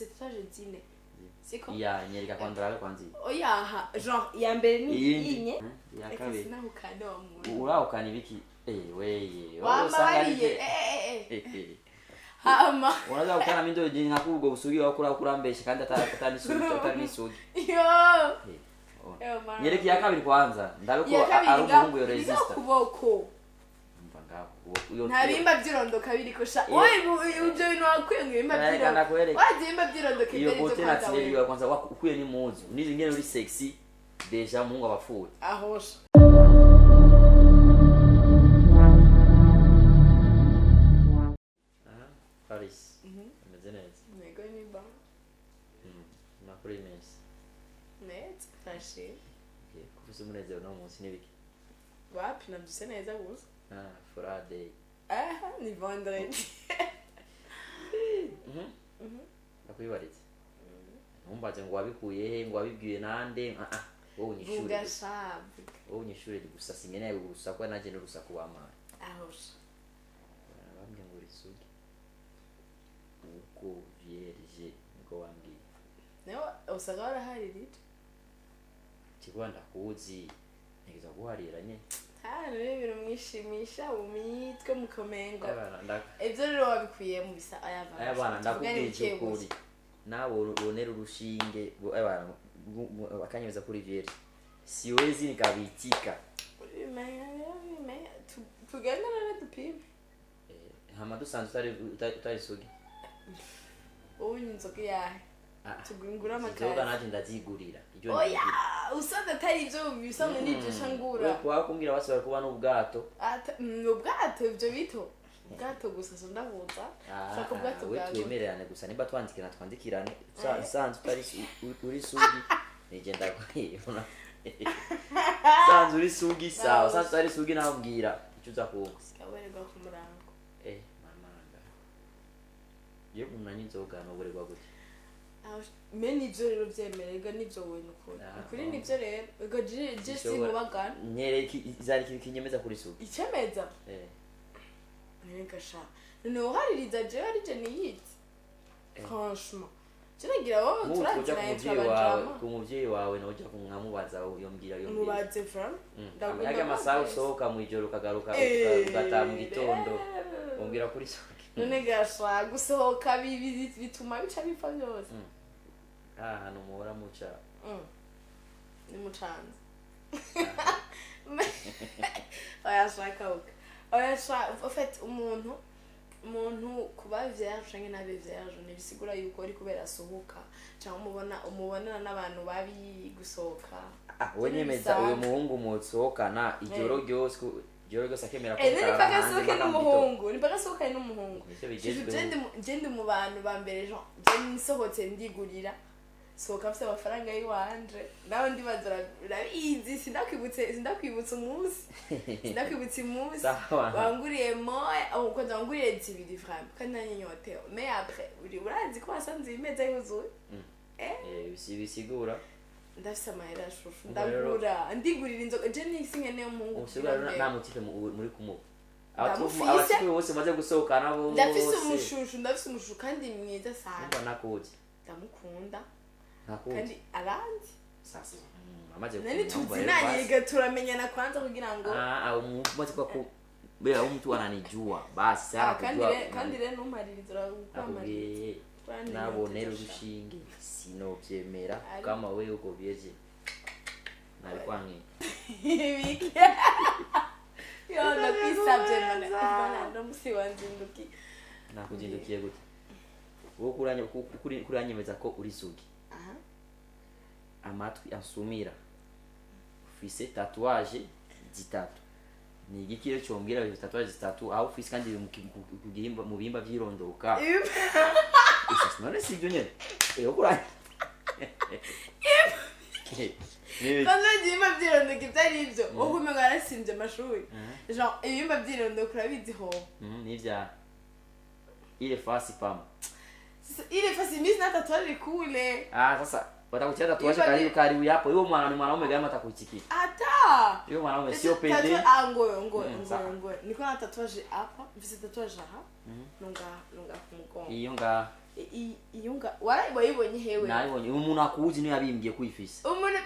c'est tatouage zine. C'est quoi? Ya nyereka kwanza kwanza. Oya genre ya mbere ni inye. Ya kabiri. Sina ukano. Ura ukanibiki weye. Wambariye hama. Unaweza ukana mindo jinga kugo usugi wakura kurambesha kandi atani sugi. Yo. Nyereki ya kabiri kwanza ndabe ko ari umuhungu yo resista. Kuboko. Ntabimba byirondoka biri ko sha. Oye uje bino wakwiye ngimba byirondoka. Wazimba byirondoka iyo bote natsiriwa kwanza ukuye ni muzu. Nizi ngene uri sexy deja umuhungu abafuye. Ahosha. Paris. Mezenez. Nego ni ba. Na primes. Net tashi. Okay, kufise umunezero no munsi nibiki. Wapi nabyise neza gusa. Friday. Ni vendredi. Nakwibaritse. Numbaze ngo wabikuye ngo wabibwiye nande wowe unyishure. Ugashabu. Wowe unyishure gusa singene gusa kwa naje n'urusaku w'amana. Ahosha. Bambye ngo risugi. Uko vierge ngo wambwiye. Nawe usagara hari rito. Kigwanda kuzi nigeza guharira nye. Rero mwishimisha umitwe mukomengo. Ibyo rero wabikuye mu bisa ayabana ndakubwije kuri. Nawe uronera urushinge ayabana bakanyemeza kuri vierge. Siwezi nikabitika. Tugenda na dupime. Hama dusanzwe utari sugi. Inzoga yahe. Tugungura amakaye. Inzoga naje ndazigurira. Oya, usanga atari ibyo bisanzwe n'ibyo shangura. Wakumbwira basi bari kuba n'ubwato. Ubwato ibyo bito. Ubwato gusa so ndabuza. Shaka ubwato bwawe. Twemererane gusa niba twandikirane sanzwe utari uri sugi nigenda kwibona. Sanzwe uri sugi sawa, sanzwe utari sugi nabwira icyo uza kuba. Sikawererwa ku murango. Mamanga. Ye umunani nzoga no burerwa gute. Meni ibyo rero byemererwa n'ibyo wowe n'ukuri. Kuri nibyo rero ego je mubagana. Nyereki izari kinyemeza kuri sugi. Icyemeza? Neka sha. None uhaririza je ari je niyitse. Franchement. Kiragira wowe turakira y'abajama. Ku muvyeyi wawe no ujya kumwamubaza yombwira Mubaze from. Ndagomba amasaha usohoka mu ijoro kagaruka ugataha mu gitondo. Umbwira kuri sugi. None gasha gusohoka bituma bica bipfa byose. Hano muhora muca. Ni mucanze. Oya shaka uka. Oya shaka en fait umuntu kuba vierge canke nabe vierge ne bisigura yuko ari kubera sohoka cyangwa umubonana n'abantu babi gusohoka. Wenyemeza uyo muhungu mutsohokana ijoro ryose akemera ko hanze n'umuhungu. Ni bagasohoka n'umuhungu. Jende mu bantu ba mbere Jean. Je nsohotse ndigurira. Sohoka afite amafaranga yiwanje. Nawe ndibazira urabizi sindakwibutsa umunsi. Sindakwibutsa umunsi. Wanguriye moya uko ndanguriye zibiri francs. Kandi nanyotewe. Mais après urazi ko wasanze imeza yuzuye. Bisigura ndafise amahera shushu ndagura ndigurira inzoga je nisingene umuhungu usigara nta mutipe muri kumuba abatipe bose maze gusohokana bo ndafise umushushu kandi mwiza sana mbona nakuzi ndamukunda nakuzi kandi arandi sasa amaze nani tuzinanye turamenyana kwanza kugira ngo umumaze kwa bea mtu ananijua basi kandi rero ntumaririza urakwamariza nabonera urushinge sinovyemera kama wewe uko vyeje nalikwani yo nakwisabye mana ndamusi wanzinduki nakuzindukiye gute wowe kuranyemeza ko uri sugi amatwi ansumira ufise tatouage zitatu ni igikiro cyombwira iyo tatouage zitatu aho ufise kandi mu bihimba vyirondoka none si ibyo nyene kuranye kandi ibihimba vyirondoka ivyari ivyo wowe umenga warasimvye amashuri genre ibihimba vyirondoka urabizi ho n'ivya ile fasi pama ile fasi mimi na tatouage kule sasa watakutia tatouage karibu yapo hiyo mwanaume gani atakuichiki hata hiyo mwanaume sio pede ngoyo niko na tatouage hapa mfise tatouage aha nunga kumugongo iyo nga iyunga wayibonye hewe nabibonye umuntu akuzi niyo yabimbye kwifise umuntu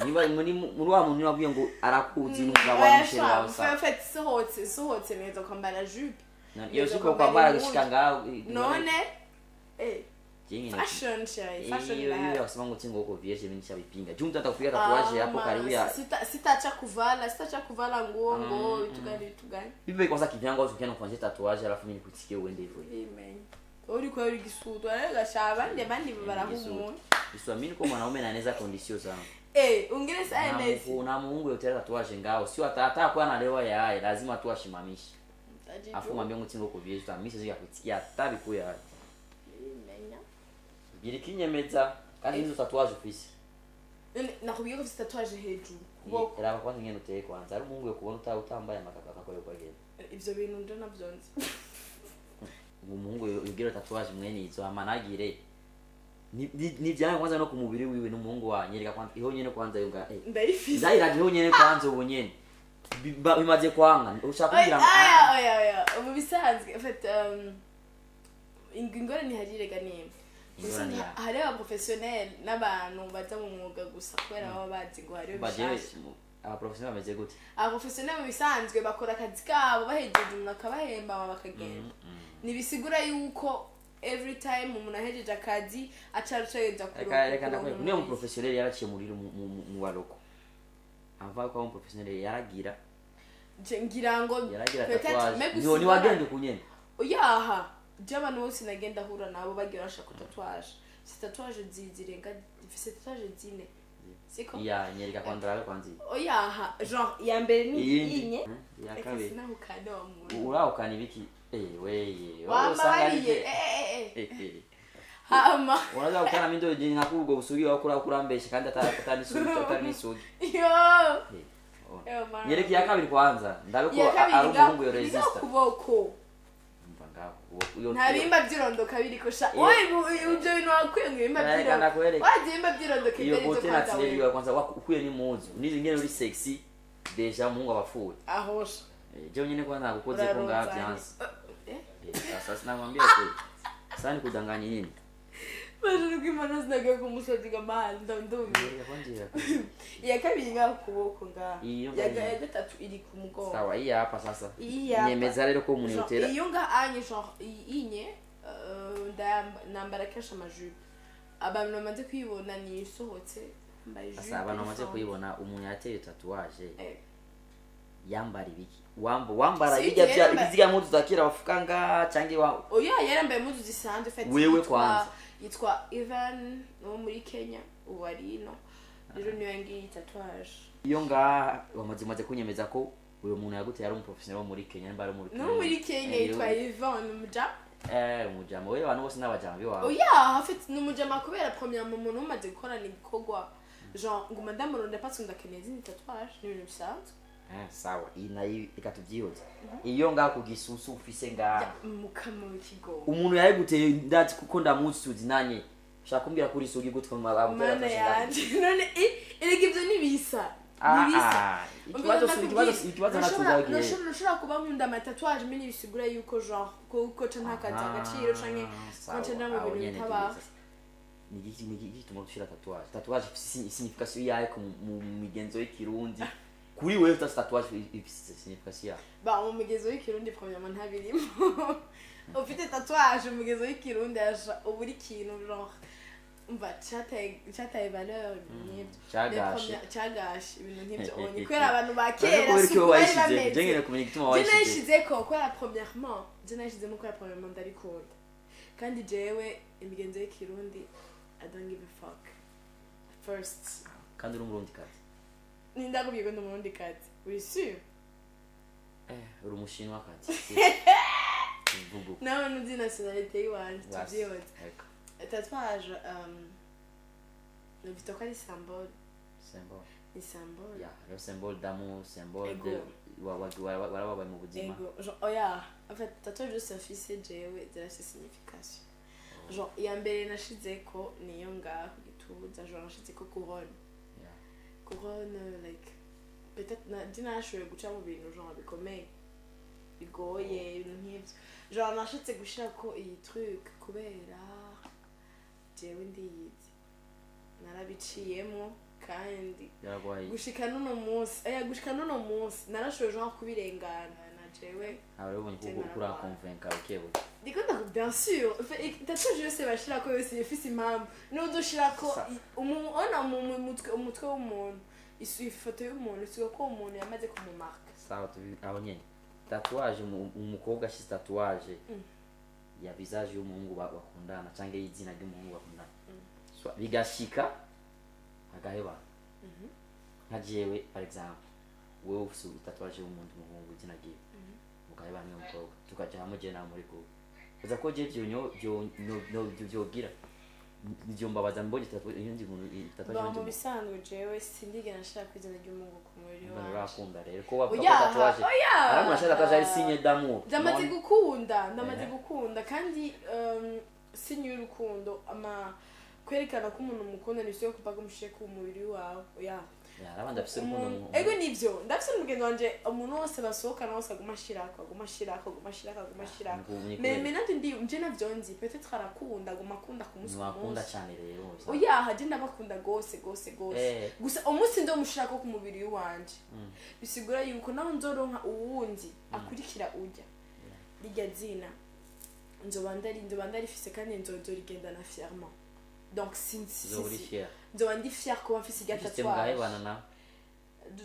niba muri wa muntu wabwiye ngo arakuzi n'umugabo w'umusheri wawe sa fait sohotse neza kwambara jupe iyo siko kwambara gushika ngaho none fashion shay fashion iyo yasema ngo tingo ko vieje mimi nishabipinga jumta atakupiga tatuaje hapo karibu ya sitaacha kuvala nguo tugani bibe kwanza kivyango ukienda kufanya tatuaje alafu mimi nikutikie uende hivyo amen uri kwa uri gisudu aragashaba bandi barahumu iswamini kwa mwanaume na anaweza kondisio sana ungine silence na Mungu yote tatuaje ngao sio hata kwa analewa yaye lazima tu ashimamishe afu mwambie ngo tingo ko vieje tamisi zika kutikia tabi kwa yaye birikinyemeza kandi nizo tatuaje ufise nakubwiye ko ufise tatuaje hejuru kuboko era kwanza ngene uteye kwanza ari Mungu yo kubona utambaye amakaka kwa genda ivyo bintu ndo navyonze Mungu yogira tatuaje mwene izo amanagire ni byane kwanza no kumubiri wiwe n'umuhungu wanyereka kwanza iho nyene kwanza yunga ndayifise zaira iho nyene kwanza ubunyene bimaze kwanga ushaka kugira mu bisanzwe en fait ingore ni harirega nimba hari aba professionnel n'abantu baza mu mwuga gusa kwera baba bazi ngo hari bishasha aba professionnel bameze gute aba professionnel mu bisanzwe bakora akazi kabo bahejeje umuntu akabahemba bakagenda nibisigura yuko every time umuntu ahejeje akazi acaruceza reka ndakwe niyo mu professionnel yaraciye muri mu waroko ava kwa mu professionnel yaragira ngira ngo peut-être ni wagende kunyene oyaha Jabana bose nagenda hura nabo bagira bashaka tatouage. C'est tatouage zirenga c'est tatouage zine. Siko? Ya nyereka kwandara kwanzi. Oyaha genre ya mbere ni inye. Ya kabiri. Sina ukana wa muntu. Uraukana ibiki? Weye. Wasangariye. Hama. Unaza ukana mindo ngakubwo busugi wakura kurambesha kandi atani sugi. Yo. Nyereki ya kabiri kwanza. Ndabe ko ari umuhungu yo resista. Kuboko. Ntabimba byirondoka biriko sha oyi uje bino wakwiye ngimba byirondoka wajimba byirondoka ibyo bote natsiriye kwanza ukuye ni muzu nizi ngene uri sexy deja mungu abafuwe ahosha je nyine kwa nagukoze ko ngabyanze sasa namwambia ko sasa kudanganya nini bajuru kimana sinaga kumusozi gamana ndondumi ya kabiri ngakuboko nga ya gatatu iri ku mugongo sawa iyi hapa sasa nyemeza rero ko umuntu yotera iyo nga anye genre inye nambara kesha majupe abantu bamaze kwibona ni sohotse mbaye jupe sasa abantu bamaze kwibona umuntu yateye tatouage yambara ibiki wambara bijya muzu zakira bafukanga cange wa oya yarambaye muzu zisanzwe fait wewe kwanza yitwa Ivan no muri Kenya uwarino rero niyo ngiyi tatouage iyo nga wamaze kunyemeza ko uyo muntu yagute yari umuprofessionnel muri Kenya mbara muri Kenya yitwa Ivan umujama umujama wewe abantu bose n'abajama wawe oya en fait n'umujama kubera premier moment umaze gukora ni bikogwa genre ngo madame ronde pas ndakeneye zini tatouage ni ibintu bisanzwe sawa inayi ikatuvyihoza iyo nga kugisusu ufise nga mukama w'ikigo umuntu yaye guteye ndati kuko ndamusuzi nanye shaka kumbira kuri sugi gute ko mabere none irege ivyo nibisa ikibazo natuzagiye nashobora kuba nkunda amatatuage mini bisigura yuko genre ko ntakaza agaciro canke konce ndamwe ibintu bitaba nigiki tumushira tatouage signification yaye mu migenzo y'ikirundi kuri wewe tatouage signification ba mu migenzo y'ikirundi premièrement ntabirimo ufite tatouage mu migenzo y'ikirundi uburi kintu genre umva chataye valeur n'ibyo chagash ibintu nk'ibyo onye kwera abantu bakera bari bameze jengene kumenya gituma washyize jinashize ko kwera premièrement ndarikunda kandi jewe imigenzo y'ikirundi I don't give a fuck first kandi uri umurundi kazi nindakubwiye ko ndi umurundi kazi uri sûr uri umushinwa kazi nawe nuzi nationalité yiwanje tubyihoze tatouage nubito ko ari symbole ni symbole ya le symbole d'amour symbole de warababaye mu buzima oya en fait tatouage de Mfise jewe de la signification genre ya mbere nashize ko niyo nga gituza genre nashize ko couronne like peut-être dinashoboye guca mu bintu genre bikomeye bigoye ibintu nk'ibyo genre nashatse gushira ko iyi truc kubera jewe ndiyizi narabiciyemo kandi gushika nuno munsi narashoje nko kubirengana na jewe ababonye ko kura convaincre ukebo ndikunda bien sûr tatouage yose bashira ko yose ifise impamvu n'udushira ko ona mu mutwe w'umuntu ifoto y'umuntu sigo ko umuntu yamaze kumumarka sawa abonye tatouage umukobwa ashyize tatouage ya visage y'umuhungu bakundana cyangwa y'izina ry'umuhungu bakundana bigashika agaheba nka jewe par exemple wewe ufite tatouage y'umuntu umuhungu izina ryiwe ugaheba niyo mukobwa tukaja hamwe je na muri groupe uza ko je byogira ndio mbabaza mbonye tatouage tatouage mu bisanzwe jewe sindigena nshaka kwizana ry'umuhungu ku mubiri wawe urakunda rero ko wavuga ko tatouage ariko nashaka tatouage ari signe d'amour ndamaze gukunda kandi signe y'urukundo kwerekana ko umuntu mukunda ni cyo kuvaga umushike ku mubiri wawe arabanda afise urukundo ego nivyo ndafise umugenzi wanje umuntu wose basohokana wose aguma shirako me nandi ndi nje navyonzi peut-être arakunda aguma kumusukunda cyane rero haje ndabakunda gose gusa umunsi ndo mushirako ku mubiri wanje bisigura yuko naho nzoronka uwundi akurikira ujya rijya zina nzobanda rifise kandi nzorigenda na fièrement donc nzoba ndi fier ko mfise igata tatouage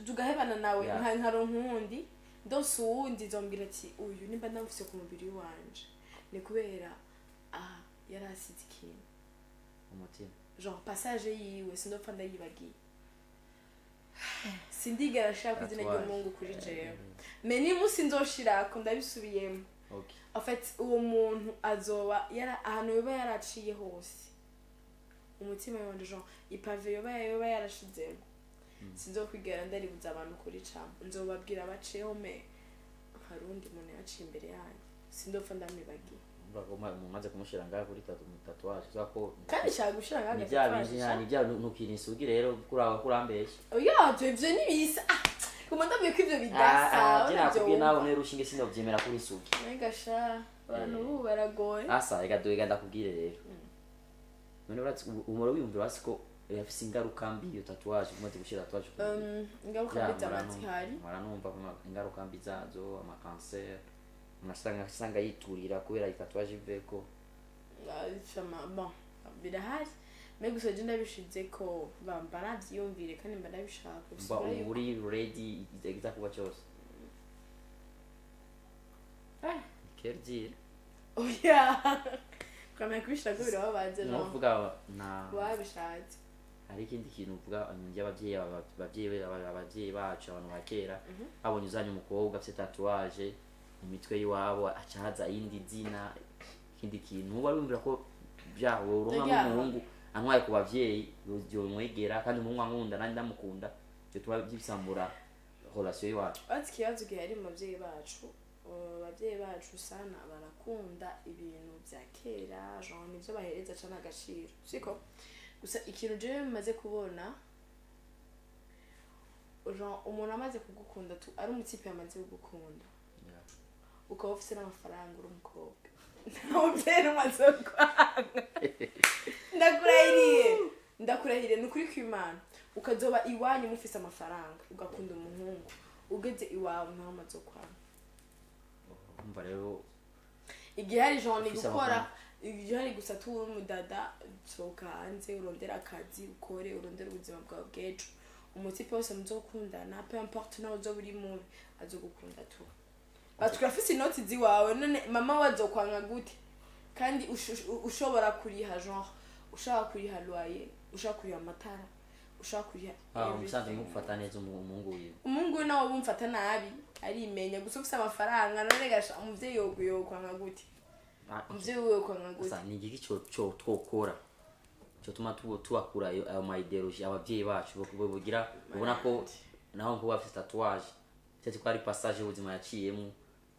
tugahebana nawe nkaro nkundi ndose uwundi nzombwira ati uyu nimba ndamufise ku mubiri wanje ni kubera yarasize ikintu umutima genre passage yiwe sindopfa ndayibagiye sindigera shaka izina ry'umungu kuri jewe mais ni musi nzoshirako ndabisubiyemo en fait uwo muntu azoba ahantu yoba yaraciye hose umutima wanje genre ipave yoba yarashizemo sinzokwigera ndaribuza abantu kuri campo nzobabwira baceho me harundi umuntu yaciye imbere yanyu sindopfa ndamibagiye mumaze kumushira ngaho kuri tatouage zako kandi shaka gushira ngaho ni bya ntukinisugi rero kurambesha ivyo nibisa kumanda byo kwivyo bidasa nakubwiye nawe ne rushinge sinovyemera kuri sugi megasha abantu baragoye asa igadoga ndakubwire rero none uratse umuro wiyumvira wasiko yafise ingaruka mbi iyo tatouage umaze gushira tatouage ingaruka mbi zamatihari maranumva ingaruka mbi zazo ama cancer unasanga yiturira kubera tatouage iveko bon birahari me gusa je ndabishize ko bambara byiyumvire kandi mba ndabishaka ba uri ready iza kuba cyose kerdi kama kwishaka biro babaze no vuga na wabishatse hari ikindi kintu uvuga abavyeyi bacu abantu bakera abonye uzanye umukobwa afite tatouage imitwe yiwabo acahaza indi zina ikindi kintu wari wumvira ko byaho uronka n'umuhungu antwaye ku bavyeyi yomwegera kandi umuhungu ankunda nandi ndamukunda cyo tuba byisambura relation yiwacu ati kibazo gihari mu bavyeyi bacu sana barakunda ibintu bya kera genre nivyo bahereza cyane agaciro siko gusa ikintu je maze kubona genre umuntu amaze kugukunda tu ari umutipe yamaze kugukunda ukaba ufite n'amafaranga uri umukobwa nawe byera umazokwanga ndakurahiriye ni ukuri kw'Imana ukazoba iwanyu mufise amafaranga ugakunda umuhungu ugeze iwawe nawe umazokwanga umva rero igihe hari genre gukora igihe hari gusa tu umudada soka hanze urondera akazi ukore urondera ubuzima bwawe bw'ejo umutipe wose muzokundana peu importe nawe uzo buri mu azogukunda tu baturafise inoti ziwawe none mama wazokwanga gute kandi ushobora kuriha genre ushaka kuriha loyer ushaka kuriha amatara ushaka kuriha umusanze mufata neza umungu nawe bumfata nabi ari imenya gusa ufise amafaranga none gasha umuvyeyi yokwanga gute umuvyeyi yokwanga gute sa ni igiki cyo twokora cyo tuma tubakura ayo ma ideologie abavyeyi bacu bogira ubona ko naho ngo bafite tatouage cyati ko ari passage y'ubuzima yaciyemo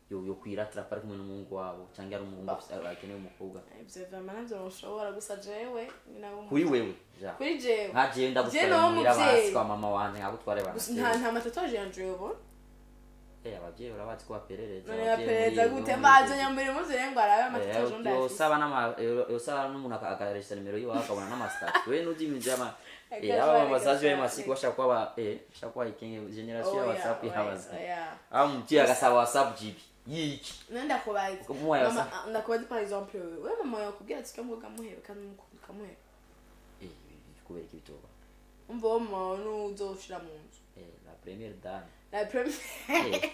yo kwiratira pari kumwe n'umuhungu wabo cyangwa ari umuhungu akeneye umukobwa ivyo vraiment nzo ushobora gusa jewe kuri wewe kuri jewe nkaje ndagusaba basi kwa mama wanje nkagutware bana nta tatouage yanje yobo abavyeyi urabazi ko baperereza none baperereza gute mbazo nyambere muzo rengo arabe amatitaje ndafise yosaba n'umuntu akaresha nimero yiwe akabona n'amasitati we n'uziminze aba bazazi b'amasiku bashaka kuba bashaka kuba ikinge generation ya WhatsApp yabaza aho muvyeyi agasaba WhatsApp GB yiki nenda kubaza mama ndakubaza par exemple we mama yakubwira ati kamuga muhebe kandi mukamuhebe kubera iki bitoba umva mama uzoshira mu nzu la première dame la première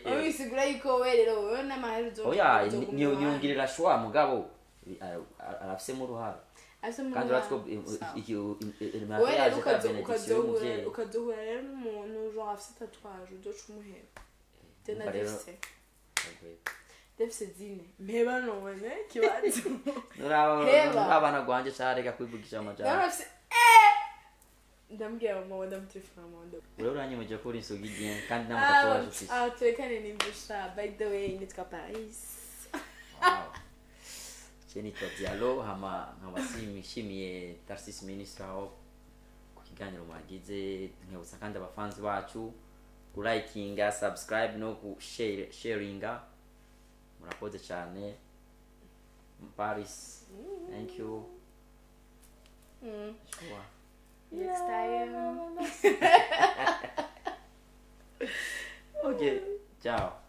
oyi sigura yuko we rero we n'amaherezo oya niyongirira shwa mugabo arafise mu ruhara kandi uratwo ukaduhura rero n'umuntu genre afise tatouage uzoca umuheba tena defise zine mpeba none kibazo nurabana gwanje careka kwivugisha amajambo ndambwira mama ndamtelefona mama wewe uranyemeje ko uri insogi bien kandi namutatuwaje ufise turekane nimbusha by the way nitwa Paris cheni twa dialo hama nkabashimiye Tarsis Minister aho ku kiganiro mwagize nkebutsa kandi abafanzi bacu likinga subscribe no ku sharinga murakoze cyane Paris thank you next time okay ciao